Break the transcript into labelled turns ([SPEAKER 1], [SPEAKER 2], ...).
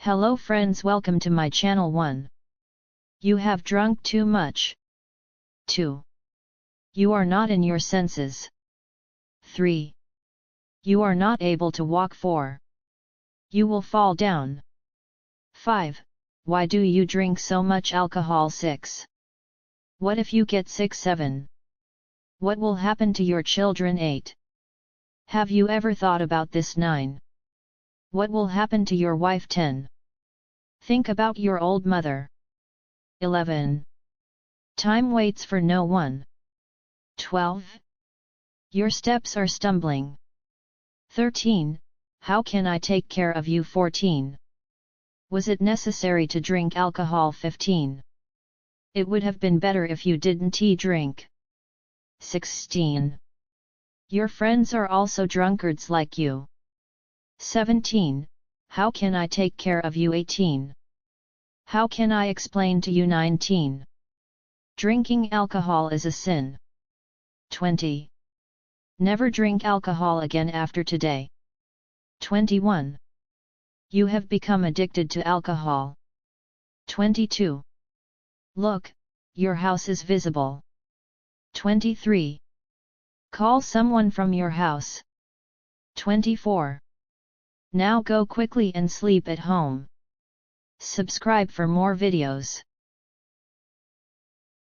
[SPEAKER 1] Hello friends, welcome to my channel. 1. You have drunk too much. 2. You are not in your senses. 3. You are not able to walk. 4. You will fall down. 5. Why do you drink so much alcohol? 6. What if you get sick? 7. What will happen to your children? 8. Have you ever thought about this? 9. What will happen to your wife? 10. Think about your old mother. 11. Time waits for no one. 12. Your steps are stumbling. 13. How can I take care of you? 14. Was it necessary to drink alcohol? 15. It would have been better if you didn't drink. 16. Your friends are also drunkards like you. 17. How can I take care of you? 18. How can I explain to you? 19. Drinking alcohol is a sin. 20. Never drink alcohol again after today. 21. You have become addicted to alcohol. 22. Look, your house is visible. 23. Call someone from your house. 24. Now go quickly and sleep at home. Subscribe for more videos.